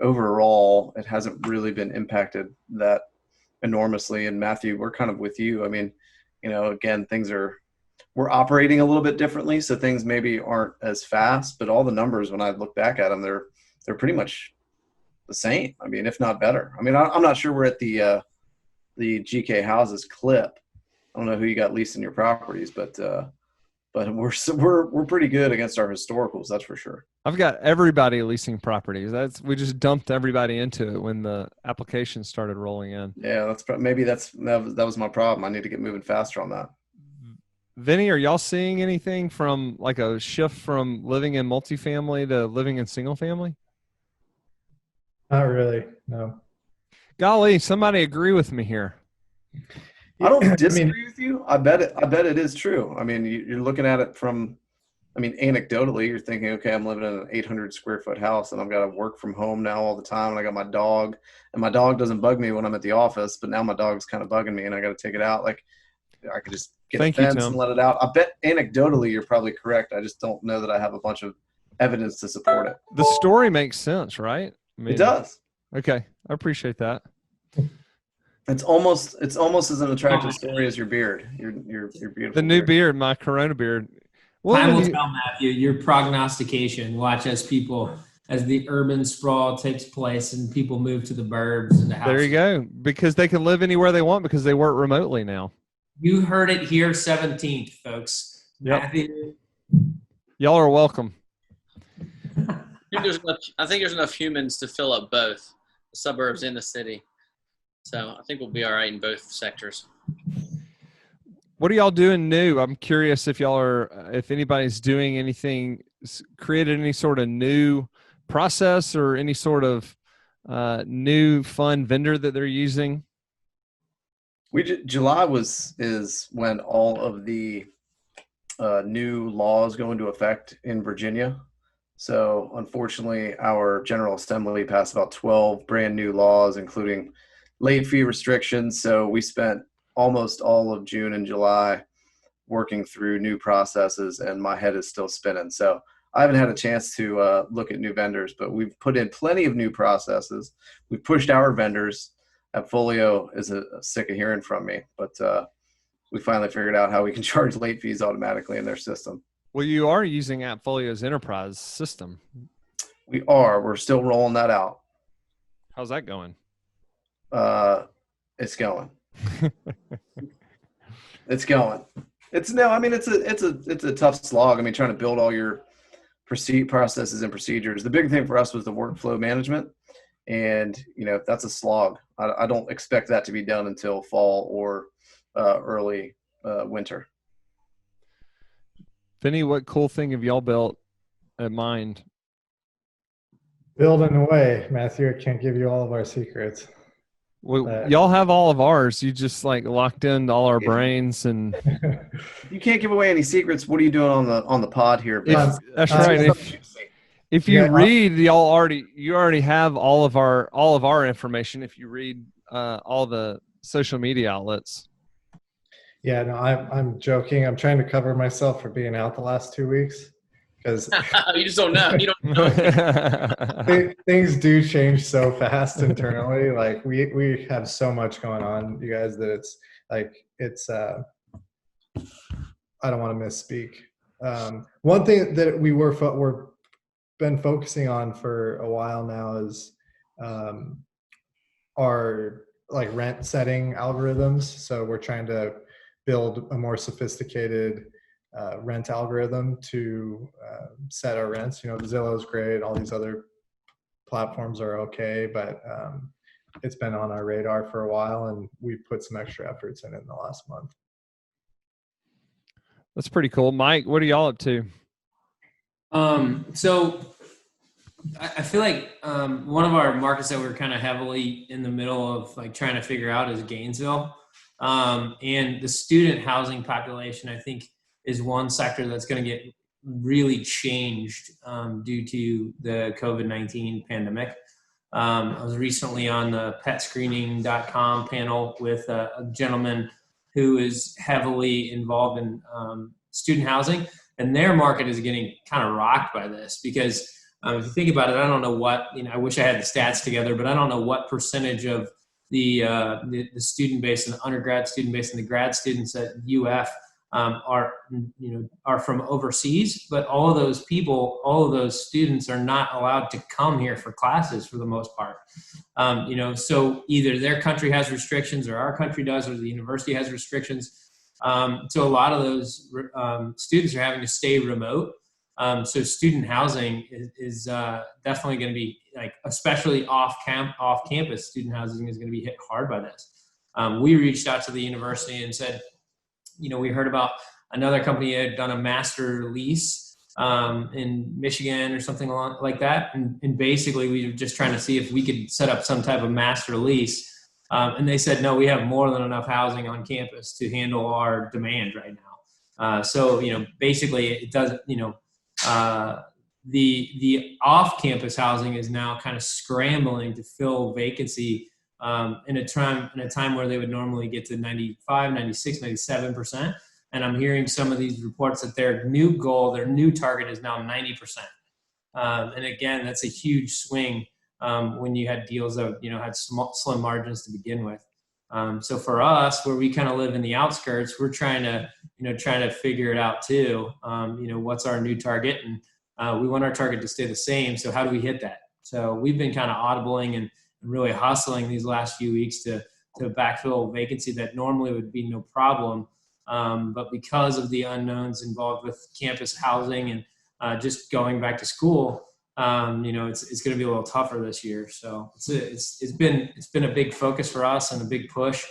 overall, it hasn't really been impacted that enormously. And Matthew, we're kind of with you. I mean, again, we're operating a little bit differently, so things maybe aren't as fast. But all the numbers, when I look back at them, they're pretty much the same. I mean, if not better. I mean, I'm not sure we're at the GK houses clip. I don't know who you got leasing your properties, but we're pretty good against our historicals. That's for sure. I've got everybody leasing properties. We just dumped everybody into it when the applications started rolling in. Yeah, that was my problem. I need to get moving faster on that. Vinny, are y'all seeing anything from like a shift from living in multifamily to living in single family? Not really, no. Golly, somebody agree with me here. I don't disagree with you. I bet it is true. I mean, you're looking at it from, anecdotally, you're thinking, okay, I'm living in an 800 square foot house and I've got to work from home now all the time. And I got my dog, and my dog doesn't bug me when I'm at the office, but now my dog's kind of bugging me and I got to take it out. Like I could just get a fence and let it out. I bet anecdotally you're probably correct. I just don't know that I have a bunch of evidence to support it. The story makes sense, right? It does. Okay. I appreciate that. It's almost as an attractive story as your beard. Your beautiful. The new beard, my Corona beard. Well, time will tell, Matthew. Your prognostication. Watch as the urban sprawl takes place and people move to the burbs and the houses. There you go. Because they can live anywhere they want because they work remotely now. You heard it here, 17th, folks. Yep. Matthew. Y'all are welcome. I think there's enough humans to fill up both the suburbs and the city. So I think we'll be all right in both sectors. What are y'all doing new? I'm curious if anybody's doing anything, created any sort of new process or any sort of new fun vendor that they're using. July is when all of the new laws go into effect in Virginia. So unfortunately, our General Assembly passed about 12 brand new laws, including late fee restrictions. So we spent almost all of June and July working through new processes, and my head is still spinning. So I haven't had a chance to look at new vendors, but we've put in plenty of new processes. We've pushed our vendors. Appfolio is sick of hearing from me, but we finally figured out how we can charge late fees automatically in their system. Well, you are using Appfolio's enterprise system. We are. We're still rolling that out. How's that going? It's going. It's going. It's a tough slog. I mean, trying to build all your processes and procedures. The big thing for us was the workflow management, and that's a slog. I don't expect that to be done until fall or early winter. Vinny, what cool thing have y'all built at Mind? Building away, Matthew. I can't give you all of our secrets. Well, y'all have all of ours. You just locked into all our brains, and you can't give away any secrets. What are you doing on the pod here? That's right. If you read, you already have all of our information. If you read all the social media outlets. Yeah, no, I'm joking. I'm trying to cover myself for being out the last 2 weeks because You just don't know. You don't know. things do change so fast internally. Like we have so much going on, you guys, that it's I don't want to misspeak. One thing that we're been focusing on for a while now is our like rent setting algorithms. So we're trying to build a more sophisticated rent algorithm to set our rents. You know, Zillow's great. All these other platforms are okay, but it's been on our radar for a while, and we've put some extra efforts in the last month. That's pretty cool. Mike, what are y'all up to? So I feel like one of our markets that we're kind of heavily in the middle of like trying to figure out is Gainesville. And the student housing population, I think, is one sector that's going to get really changed due to the COVID-19 pandemic. I was recently on the petscreening.com panel with a gentleman who is heavily involved in student housing, and their market is getting kind of rocked by this because if you think about it, I don't know what, I wish I had the stats together, but I don't know what percentage of the student base and the undergrad student base and the grad students at UF are from overseas, but all of those people, all of those students are not allowed to come here for classes for the most part. So either their country has restrictions or our country does, or the university has restrictions. So a lot of those students are having to stay remote. So student housing is definitely going to be like, especially off campus student housing is going to be hit hard by this. We reached out to the university and said, we heard about another company had done a master lease in Michigan or something like that. And basically we were just trying to see if we could set up some type of master lease. And they said, no, we have more than enough housing on campus to handle our demand right now. So basically it doesn't, the off-campus housing is now kind of scrambling to fill vacancy in a time where they would normally get to 95, 96, 97%. And I'm hearing some of these reports that their new goal, their new target is now 90%. And again, that's a huge swing when you had deals that had slim margins to begin with. So for us, where we kind of live in the outskirts, we're trying to figure it out too. What's our new target, and we want our target to stay the same. So how do we hit that? So we've been kind of audibling and really hustling these last few weeks to backfill vacancy that normally would be no problem. But because of the unknowns involved with campus housing and just going back to school, it's going to be a little tougher this year. So it's been a big focus for us and a big push,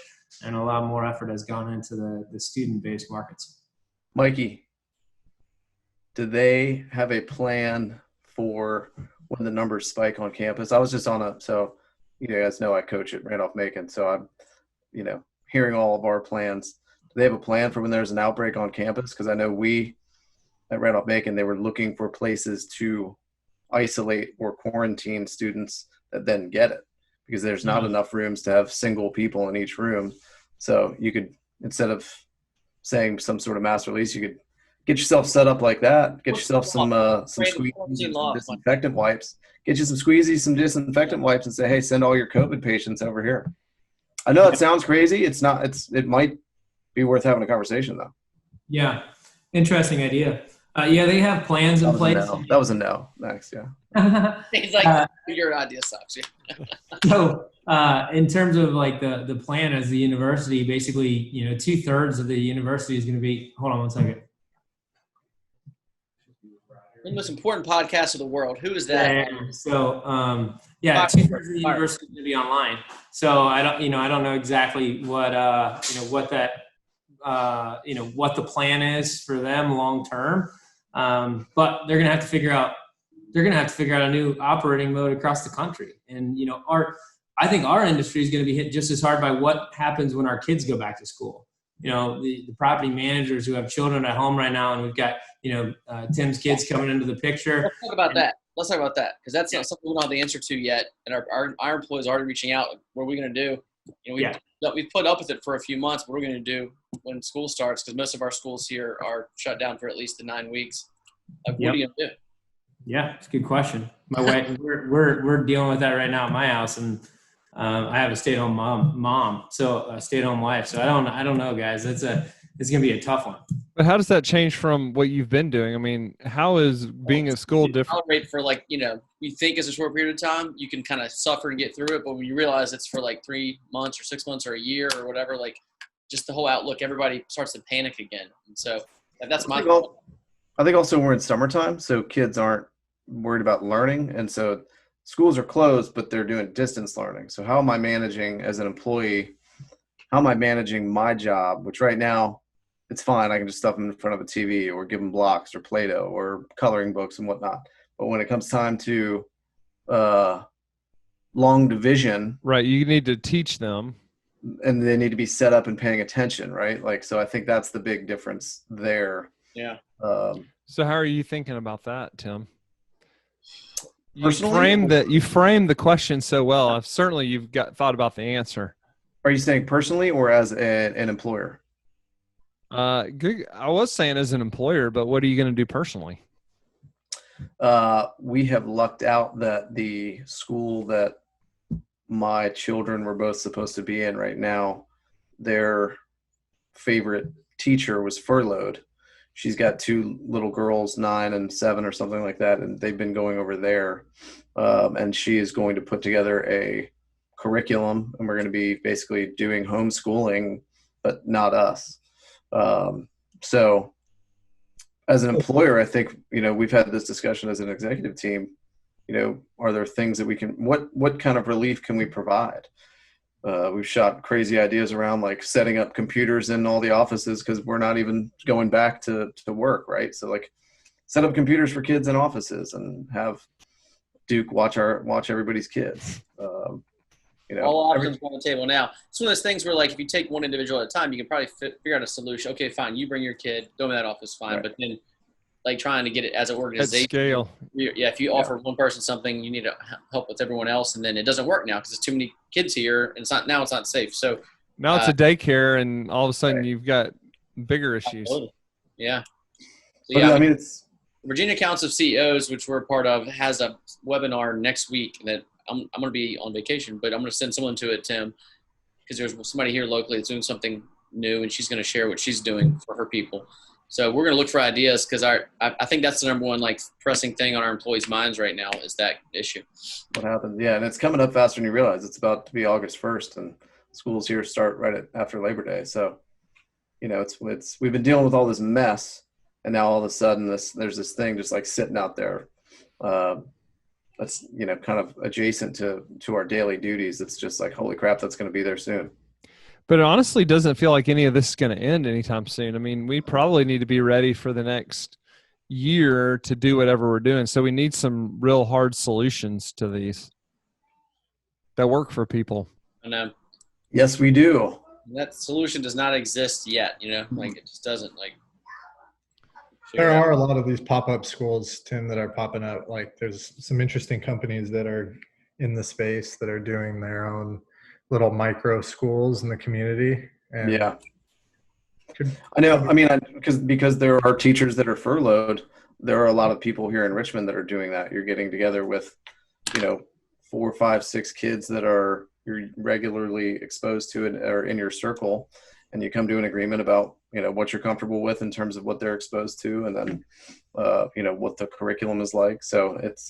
and a lot more effort has gone into the student-based markets. Mikey, do they have a plan for when the numbers spike on campus? I was just so you guys know I coach at Randolph-Macon, so I'm, hearing all of our plans. Do they have a plan for when there's an outbreak on campus? Because I know we at Randolph-Macon, they were looking for places to isolate or quarantine students that then get it, because there's not enough rooms to have single people in each room. So you could, instead of saying some sort of mass release, you could get yourself set up like that. Get yourself some squeezies, some disinfectant wipes. Get you some squeezies, some disinfectant wipes, and say, hey, send all your COVID patients over here. I know it sounds crazy. It's not. It might be worth having a conversation though. Yeah, interesting idea. They have plans in place. That was a no. Next, yeah. He's like, your idea sucks. So, in terms of like the plan as the university, basically, 2/3 of the university is going to be. Hold on one second. The most important podcast of the world. Who is that? Yeah. So, 2/3 of the university is going to be online. So I don't know exactly what what that what the plan is for them long term. But they're going to have to figure out a new operating mode across the country. And, I think our industry is going to be hit just as hard by what happens when our kids go back to school. The property managers who have children at home right now, and we've got, Tim's kids coming into the picture. Let's talk about that. Because that's not something we don't have the answer to yet. And our employees are already reaching out. What are we going to do? that we've put up with it for a few months. What we're going to do when school starts, because most of our schools here are shut down for at least the 9 weeks. Like, what are you going to do? Yeah, it's a good question. My wife, we're dealing with that right now at my house, and I have a stay-at-home mom, so a stay-at-home wife. So I don't know, guys. It's gonna be a tough one. But how does that change from what you've been doing? I mean, how is being at school different? Tolerate for you think it's a short period of time, you can kind of suffer and get through it. But when you realize it's for like 3 months or 6 months or a year or whatever, like just the whole outlook, everybody starts to panic again. And so that's my thought. I think also we're in summertime, so kids aren't worried about learning. And so schools are closed, but they're doing distance learning. So how am I managing as an employee? How am I managing my job, which right now it's fine. I can just stuff them in front of a TV or give them blocks or Play-Doh or coloring books and whatnot. But when it comes time to long division, Right, you need to teach them. And they need to be set up and paying attention, right? Like, so I think that's the big difference there. Yeah. So how are you thinking about that, Tim? You Personally, framed the question so well. Certainly you've thought about the answer. Are you saying personally or as an employer? Good. I was saying as an employer, but what are you going to do personally? We have lucked out that the school that my children were both supposed to be in right now, their favorite teacher was furloughed. She's got 2 little girls, 9 and 7 or something like that, and they've been going over there. And she is going to put together a curriculum, and we're going to be basically doing homeschooling, but not us. So as an employer, I think, we've had this discussion as an executive team, are there things that we can, what kind of relief can we provide? We've shot crazy ideas around like setting up computers in all the offices because we're not even going back to work, right? So like set up computers for kids in offices and have Duke watch everybody's kids. All options on the table now. It's one of those things where, like, if you take one individual at a time, you can probably figure out a solution. Okay, fine, you bring your kid, go in that office, fine. Right. But then, like, trying to get it as an organization. At scale. If you offer one person something, you need to help with everyone else, and then it doesn't work now because there's too many kids here, and it's not safe. So now it's a daycare, and all of a sudden right. You've got bigger issues. Yeah. So, yeah, I mean, it's Virginia Council of CEOs, which we're a part of, has a webinar next week that I'm going to be on vacation, but I'm going to send someone to it, Tim, because there's somebody here locally that's doing something new, and she's going to share what she's doing for her people. So we're going to look for ideas because I think that's the number one like pressing thing on our employees' minds right now is that issue. What happens? Yeah, and it's coming up faster than you realize. It's about to be August 1st, and schools here start right after Labor Day. So, it's we've been dealing with all this mess, and now all of a sudden there's this thing just like sitting out there. That's kind of adjacent to our daily duties. It's just like, holy crap, that's going to be there soon. But it honestly doesn't feel like any of this is going to end anytime soon. I mean, we probably need to be ready for the next year to do whatever we're doing. So we need some real hard solutions to these that work for people. And yes, we do. That solution does not exist yet. Like it just doesn't like. There are a lot of these pop-up schools, Tim, that are popping up. Like there's some interesting companies that are in the space that are doing their own little micro schools in the community. And yeah. I know. I mean, because there are teachers that are furloughed, there are a lot of people here in Richmond that are doing that. You're getting together with, 4, 5, 6 kids that you're regularly exposed to and are in your circle, and you come to an agreement about, what you're comfortable with in terms of what they're exposed to, and then, what the curriculum is like. So it's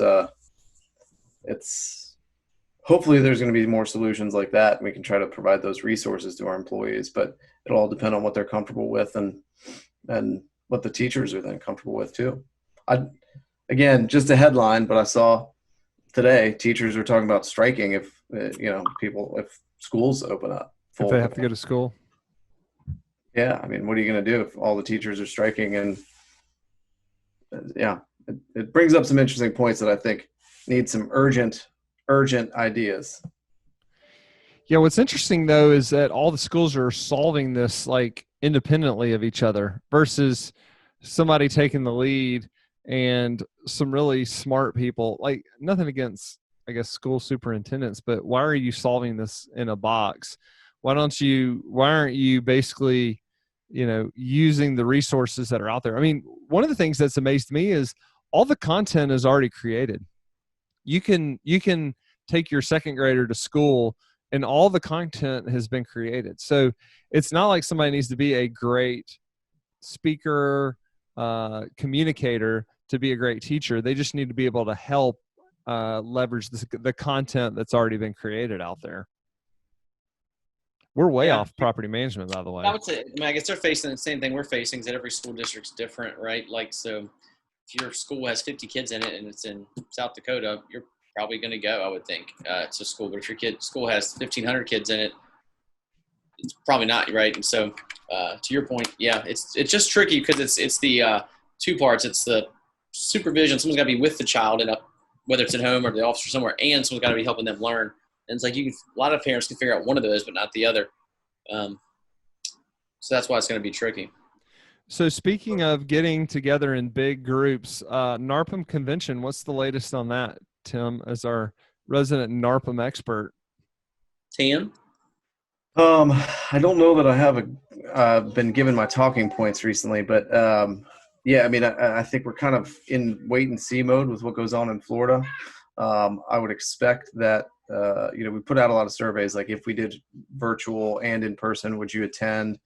hopefully there's going to be more solutions like that, and we can try to provide those resources to our employees, but it'll all depend on what they're comfortable with and what the teachers are then comfortable with too. Again, just a headline, but I saw today teachers are talking about striking if schools open up. If they have to go to school. Yeah. I mean, what are you going to do if all the teachers are striking? And yeah, it brings up some interesting points that I think need some urgent ideas. Yeah, what's interesting though is that all the schools are solving this like independently of each other versus somebody taking the lead and some really smart people. Like nothing against, I guess, school superintendents, but why are you solving this in a box? why aren't you basically, using the resources that are out there? I mean, one of the things that's amazed me is all the content is already created. You can take your second grader to school and all the content has been created. So it's not like somebody needs to be a great speaker, communicator to be a great teacher. They just need to be able to help leverage the content that's already been created out there. We're way off property management, by the way. I would say, I guess they're facing the same thing we're facing, is that every school district's different, right? Like, so if your school has 50 kids in it and it's in South Dakota, you're probably going to go, I would think, to school. But if your school has 1,500 kids in it, it's probably not, right? And so, to your point, yeah, it's just tricky because it's the two parts. It's the supervision. Someone's got to be with the child, and whether it's at home or the office or somewhere, and someone's got to be helping them learn. And it's like a lot of parents can figure out one of those, but not the other. So that's why it's going to be tricky. So speaking of getting together in big groups, NARPM convention, what's the latest on that, Tim, as our resident NARPM expert? Tim? I don't know that I have been given my talking points recently, but yeah, I mean, I think we're kind of in wait and see mode with what goes on in Florida. I would expect that, we put out a lot of surveys, like if we did virtual and in person, would you attend?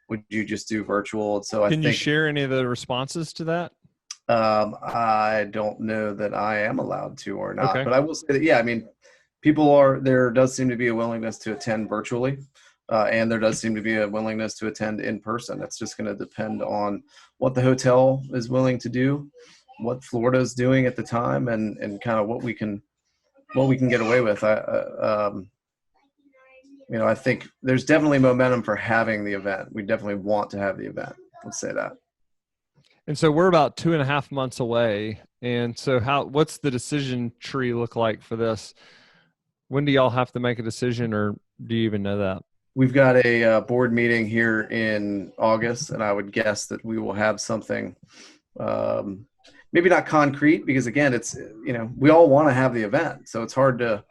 Would you just do virtual? And so Can you share any of the responses to that? I don't know that I am allowed to or not, Okay. but I will say that, yeah, I mean, there does seem to be a willingness to attend virtually. And there does seem to be a willingness to attend in person. It's just going to depend on what the hotel is willing to do, what Florida is doing at the time, and kind of what we can get away with. I think there's definitely momentum for having the event. We definitely want to have the event. Let's say that. And so we're about 2.5 months away. And so what's the decision tree look like for this? When do y'all have to make a decision, or do you even know that? We've got a board meeting here in August, and I would guess that we will have something, maybe not concrete, because again, it's, we all want to have the event. So it's hard to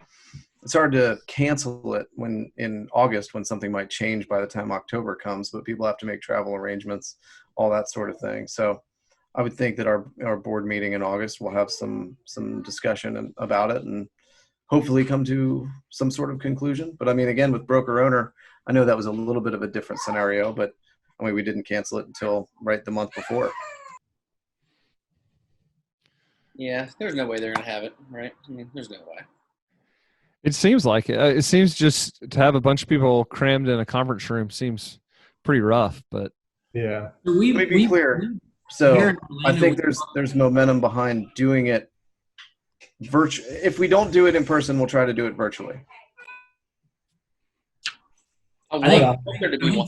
cancel it in August when something might change by the time October comes, but people have to make travel arrangements, all that sort of thing. So I would think that our board meeting in August will have some discussion about it and hopefully come to some sort of conclusion. But I mean, again, with broker owner, I know that was a little bit of a different scenario, but I mean, we didn't cancel it until right the month before. Yeah, there's no way they're going to have it, right? I mean, there's no way. It seems like it. It seems just to have a bunch of people crammed in a conference room seems pretty rough, but yeah. Let me be clear. So I think there's momentum behind doing it virtual. If we don't do it in person, we'll try to do it virtually. I think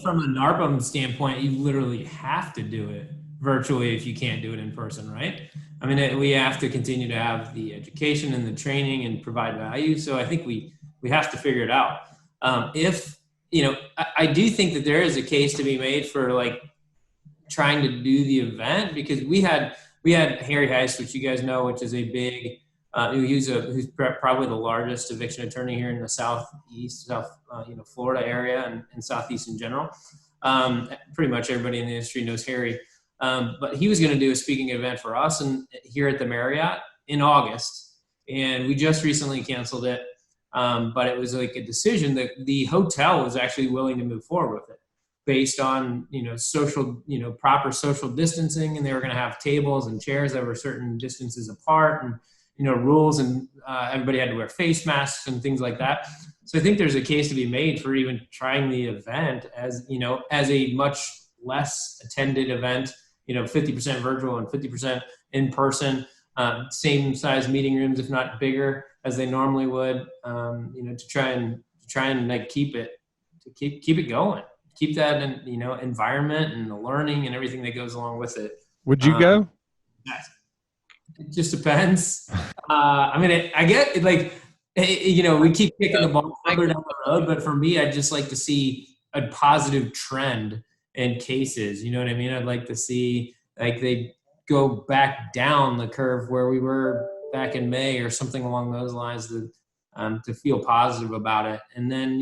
from a NARPM standpoint, you literally have to do it virtually if you can't do it in person, right? I mean, we have to continue to have the education and the training and provide value. So I think we have to figure it out. I do think that there is a case to be made for like trying to do the event, because we had Harry Heist, which you guys know, which is a big, who's probably the largest eviction attorney here in the southeast, Florida area and southeast in general. Pretty much everybody in the industry knows Harry. But he was going to do a speaking event for us here at the Marriott in August, and we just recently canceled it. But it was like a decision that the hotel was actually willing to move forward with it based on, proper social distancing, and they were going to have tables and chairs that were certain distances apart, and, rules, and everybody had to wear face masks and things like that. So I think there's a case to be made for even trying the event as a much less attended event, 50% virtual and 50% in person, same size meeting rooms, if not bigger, as they normally would, to try and like keep it going, keep that in, environment and the learning and everything that goes along with it. Would you go? It just depends. I get it, like, we keep kicking the ball further down the road, but for me, I'd just like to see a positive trend in cases. You know what I mean? I'd like to see like they go back down the curve where we were back in May or something along those lines to feel positive about it. And then,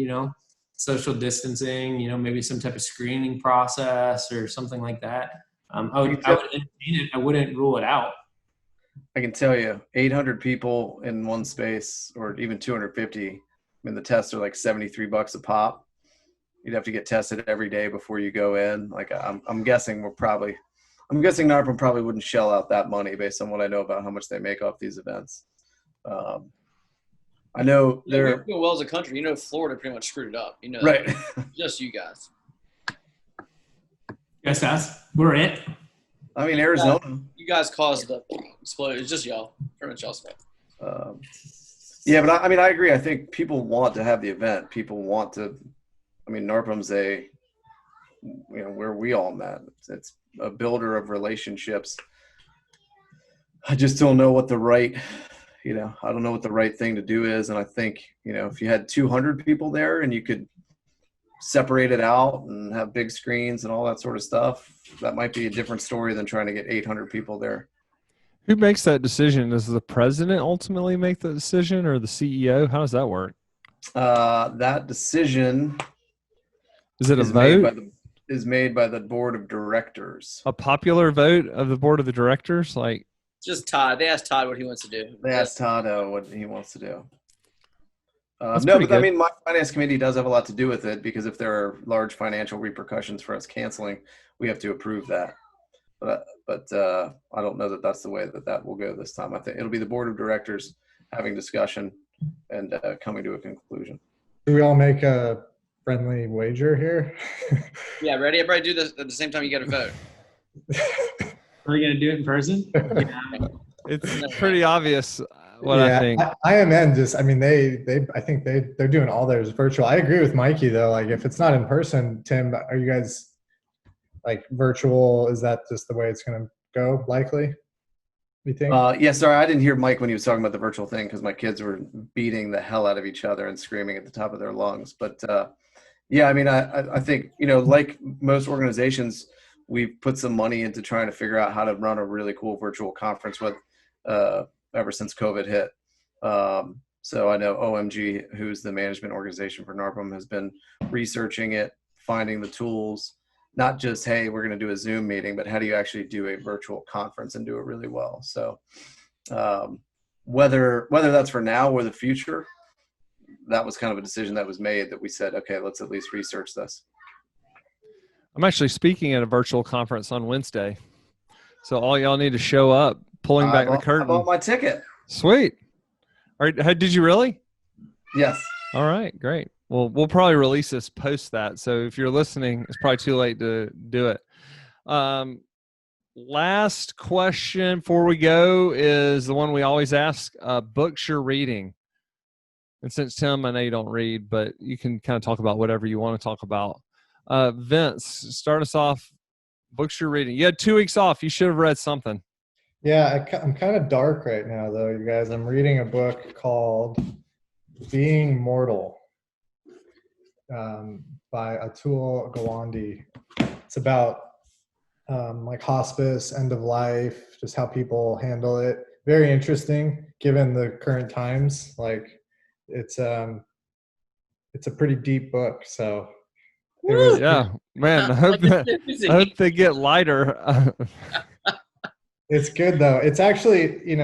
social distancing, maybe some type of screening process or something like that. I would entertain it. I wouldn't rule it out. I can tell you, 800 people in one space, or even 250. I mean, the tests are like $73 a pop. You'd have to get tested every day before you go in. Like, I'm guessing NARPM probably wouldn't shell out that money based on what I know about how much they make off these events. I know we're doing well as a country. Florida pretty much screwed it up. Right. Just you guys. Yes, us. We're it. I mean, Arizona. You guys caused the explosion. It's just y'all. Pretty much y'all's fault. Yeah, but I agree. I think people want to have the event. People want to. I mean, NARPM's where we all met. It's a builder of relationships. I just don't know what the right, I don't know what the right thing to do is. And I think, if you had 200 people there and you could separate it out and have big screens and all that sort of stuff, that might be a different story than trying to get 800 people there. Who makes that decision? Does the president ultimately make the decision, or the CEO? How does that work? That decision is a vote? Is made by the board of directors. A popular vote of the board of the directors? Like, just Todd. They asked Todd what he wants to do. They asked Todd what he wants to do. No, but good. I mean, my finance committee does have a lot to do with it, because if there are large financial repercussions for us canceling, we have to approve that. But I don't know that that's the way that will go this time. I think it'll be the board of directors having discussion and coming to a conclusion. Do we all make a friendly wager here? Yeah, ready? Everybody do this at the same time. You got to vote. Are we going to do it in person? Yeah. It's pretty obvious what I think. IMN I think they're doing all theirs virtual. I agree with Mikey though. Like, if it's not in person, Tim, are you guys like virtual? Is that just the way it's going to go? Likely, you think? Yeah. Sorry, I didn't hear Mike when he was talking about the virtual thing, because my kids were beating the hell out of each other and screaming at the top of their lungs. But yeah, I mean, I think, like most organizations, we've put some money into trying to figure out how to run a really cool virtual conference with ever since COVID hit. So I know OMG, who's the management organization for NARPM, has been researching it, finding the tools, not just, hey, we're going to do a Zoom meeting, but how do you actually do a virtual conference and do it really well? So whether that's for now or the future, that was kind of a decision that was made, that we said, okay, let's at least research this. I'm actually speaking at a virtual conference on Wednesday. So all y'all need to show up, pulling back the curtain. I bought my ticket. Sweet. All right. Did you really? Yes. All right, great. Well, we'll probably release this post that. So if you're listening, it's probably too late to do it. Last question before we go is the one we always ask, books you're reading. And since Tim, I know you don't read, but you can kind of talk about whatever you want to talk about. Vince, start us off. Books you're reading. You had 2 weeks off. You should have read something. Yeah, I'm kind of dark right now, though, you guys. I'm reading a book called Being Mortal by Atul Gawande. It's about like hospice, end of life, just how people handle it. Very interesting, given the current times. Like, it's a pretty deep book, so. Yeah, man. I hope they get lighter. It's good though. It's actually,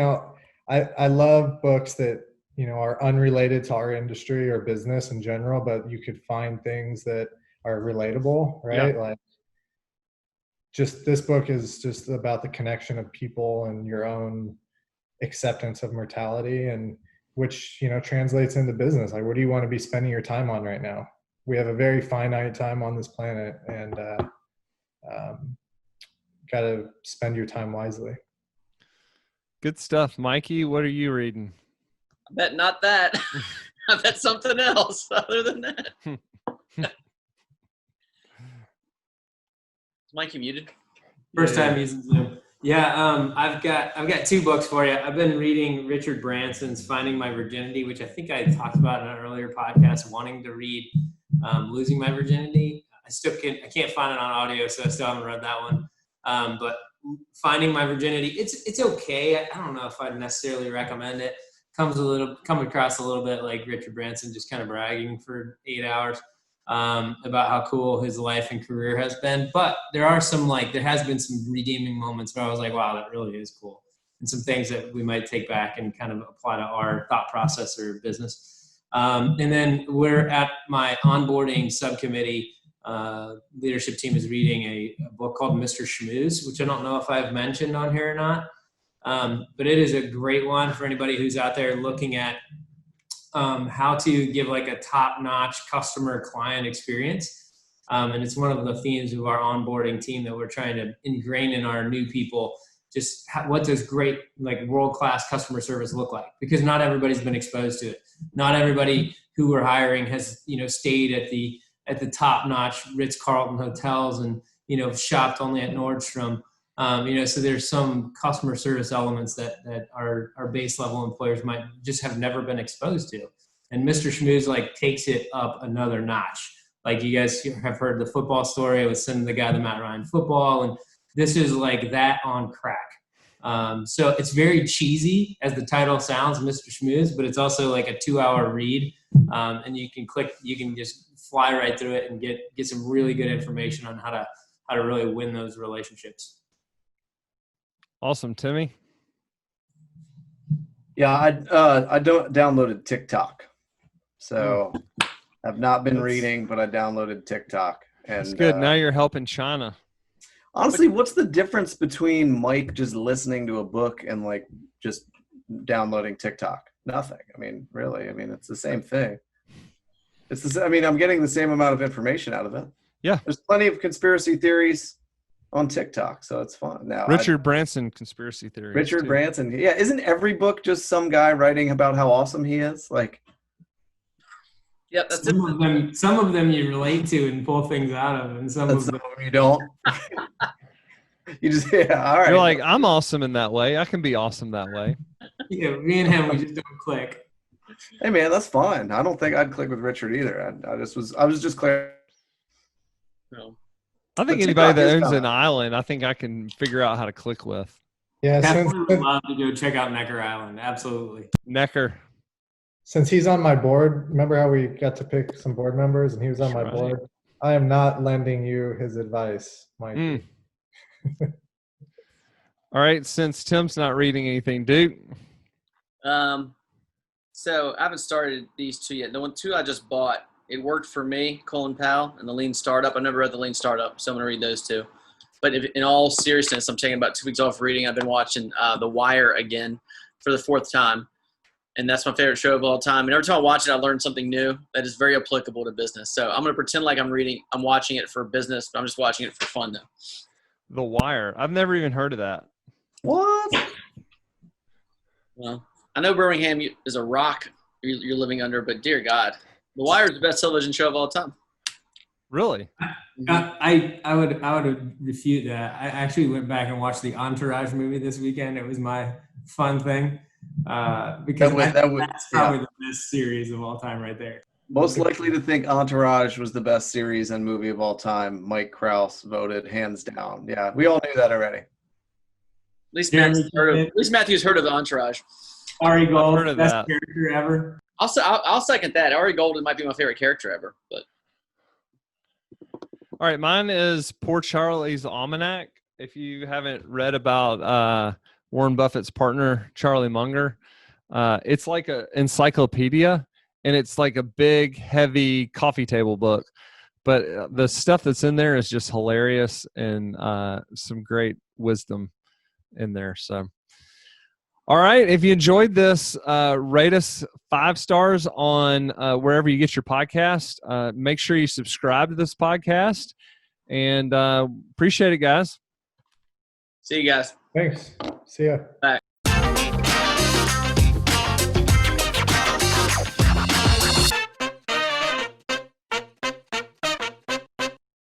I love books that, are unrelated to our industry or business in general, but you could find things that are relatable, right? Yeah. Like, just this book is just about the connection of people and your own acceptance of mortality, and which, translates into business. Like, what do you want to be spending your time on right now? We have a very finite time on this planet, and got to spend your time wisely. Good stuff. Mikey, what are you reading? I bet not that. I bet something else other than that. Is Mikey muted? First time using Zoom. Yeah, I've got 2 books for you. I've been reading Richard Branson's Finding My Virginity, which I think I talked about in an earlier podcast, wanting to read Losing My Virginity. I can't find it on audio, so I still haven't read that one. But Finding My Virginity, it's okay. I don't know if I'd necessarily recommend it. Come across a little bit like Richard Branson just kind of bragging for 8 hours. about how cool his life and career has been. But there has been some redeeming moments where I was like, wow, that really is cool. And some things that we might take back and kind of apply to our thought process or business. And then we're at my onboarding subcommittee. Leadership team is reading a book called Mr. Schmooze, which I don't know if I've mentioned on here or not. But it is a great one for anybody who's out there looking at how to give like a top-notch customer client experience. And it's one of the themes of our onboarding team that we're trying to ingrain in our new people. Just what does great, like world-class customer service look like? Because not everybody's been exposed to it. Not everybody who we're hiring has, stayed at the top-notch Ritz-Carlton hotels and, shopped only at Nordstrom. So there's some customer service elements that our base level employers might just have never been exposed to. And Mr. Schmooze takes it up another notch. Like you guys have heard the football story. I was sending the guy the Matt Ryan football, and this is like that on crack. So it's very cheesy, as the title sounds, Mr. Schmooze, but it's also like a 2-hour read. And you can just fly right through it and get some really good information on how to really win those relationships. Awesome. Timmy? Yeah, I don't downloaded TikTok. So I've not been reading, but I downloaded TikTok. And that's good. Now you're helping China. Honestly, what's the difference between Mike just listening to a book and just downloading TikTok? Nothing. I mean, really, it's the same thing. I'm getting the same amount of information out of it. Yeah. There's plenty of conspiracy theories on TikTok, so it's fun. Now, Richard Branson conspiracy theories. Richard Branson. Yeah. Isn't every book just some guy writing about how awesome he is? Yeah, that's some of them you relate to and pull things out of, and some of them you don't. You just, all right. You're like, I'm awesome in that way. I can be awesome that way. Yeah, me and him, we just don't click. Hey man, that's fine. I don't think I'd click with Richard either. I was just clear. No. I think anybody that owns an island, I think I can figure out how to click with. Yeah, definitely would love to go check out Necker Island. Absolutely. Necker. Since he's on my board, remember how we got to pick some board members and he was on my board? I am not lending you his advice, Mike. All right, since Tim's not reading anything, Duke. So I haven't started these two yet. The two I just bought, it worked for me, Colin Powell and the Lean Startup. I never read the Lean Startup, so I'm going to read those two. But in all seriousness, I'm taking about 2 weeks off reading. I've been watching The Wire again for the 4th time. And that's my favorite show of all time. And every time I watch it, I learn something new that is very applicable to business. So I'm going to pretend like I'm watching it for business, but I'm just watching it for fun, though. The Wire. I've never even heard of that. What? Well, I know Birmingham is a rock you're living under, but dear God, The Wire is the best television show of all time. Really? I would refute that. I actually went back and watched the Entourage movie this weekend. It was my fun thing. Because that's probably the best series of all time right there. Most likely to think Entourage was the best series and movie of all time. Mike Krause voted hands down. Yeah, we all knew that already. At least Matthew's heard of the Entourage. Ari Gold, best character ever. I'll second that. Ari Gold might be my favorite character ever. But all right, mine is Poor Charlie's Almanac. If you haven't read about Warren Buffett's partner, Charlie Munger, it's like an encyclopedia, and it's like a big, heavy coffee table book. But the stuff that's in there is just hilarious and some great wisdom in there. So, all right, if you enjoyed this, rate us 5 stars on wherever you get your podcast. Make sure you subscribe to this podcast, and appreciate it, guys. See you guys. Thanks. See ya. Bye.